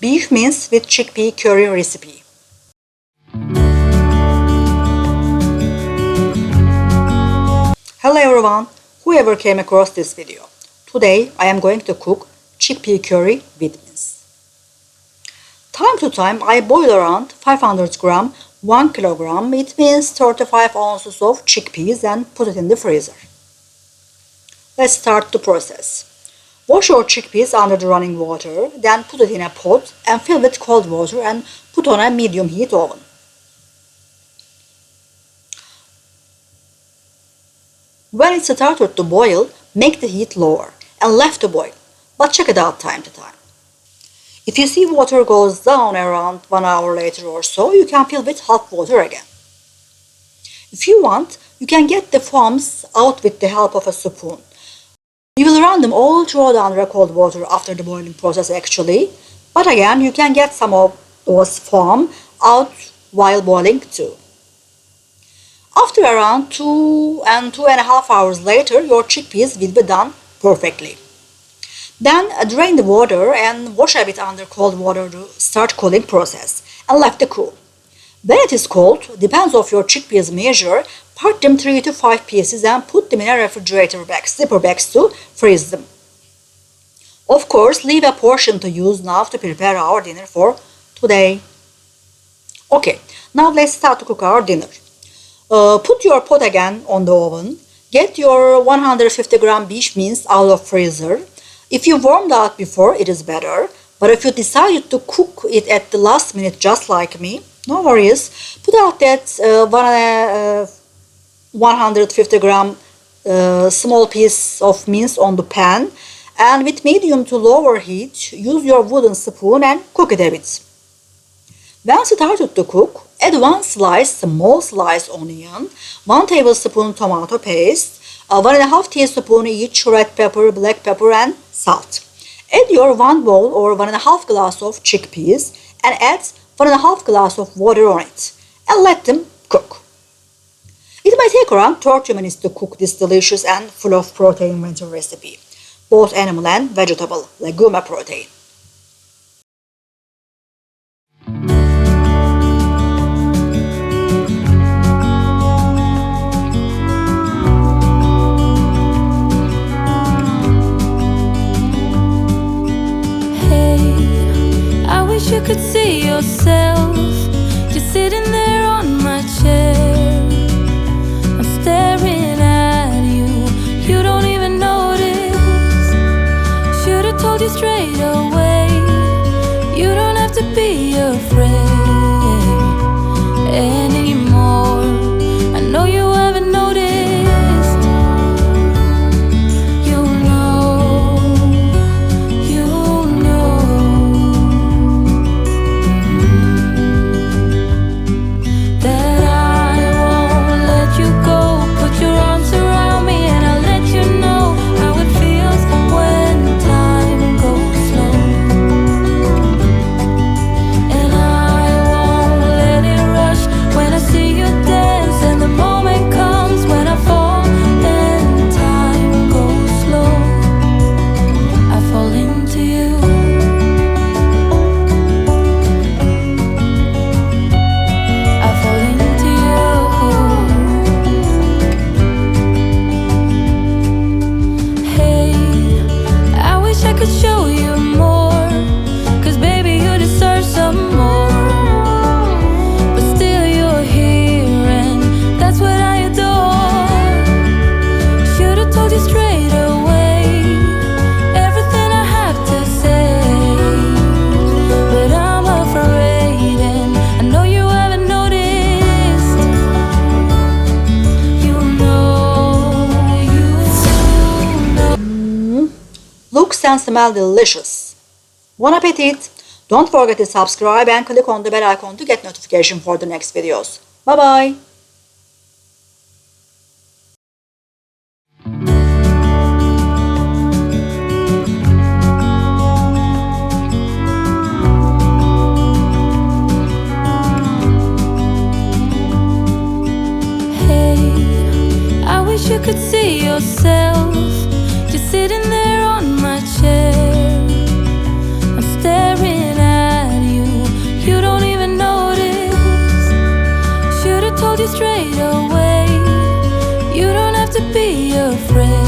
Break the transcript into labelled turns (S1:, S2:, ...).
S1: Beef mince with chickpea curry recipe. Hello everyone, whoever came across this video. Today I am going to cook chickpea curry with mince. Time to time I boil around 500 gram, 1 kilogram, it means 35 ounces of chickpeas and put it in the freezer. Let's start the process. Wash your chickpeas under the running water, then put it in a pot and fill with cold water and put on a medium heat oven. When it started to boil, make the heat lower and left to boil, but check it out time to time. If you see water goes down around 1 hour later or so, you can fill with hot water again. If you want, you can get the foams out with the help of a spoon. You will run them all through under cold water after the boiling process actually, but again you can get some of those foam out while boiling too. After around 2.5 hours later, your chickpeas will be done perfectly. Then drain the water and wash a bit under cold water to start cooling process and let it cool. When it is cold, depends of your chickpeas measure, part them 3 to 5 pieces and put them in a refrigerator bag, zipper bags to freeze them. Of course, leave a portion to use now to prepare our dinner for today. Okay, now let's start to cook our dinner. Put your pot again on the oven. Get your 150 gram beef mince out of freezer. If you warmed out before, it is better. But if you decided to cook it at the last minute just like me, no worries. Put out that 150 gram small piece of mince on the pan and with medium to lower heat, use your wooden spoon and cook it a bit. When started to cook, add 1 small slice onion, 1 tablespoon tomato paste, 1.5 teaspoon each red pepper, black pepper and salt. Add your 1 bowl or 1.5 glass of chickpeas and add 1.5 glass of water on it and let them cook. It may take around 30 minutes to cook this delicious and full of protein winter recipe, both animal and vegetable, legume protein.
S2: You could see yourself just sitting there on my chair. I'm staring at you, you don't even notice. Should've told you straight away, you don't have to be afraid anymore. I know you haven't noticed.
S1: Looks and smell delicious. Bon appetit! Don't forget to subscribe and click on the bell icon to get notification for the next videos. Bye bye!
S2: you could see yourself just sitting there on my chair. I'm staring at straight away. You don't have to be afraid.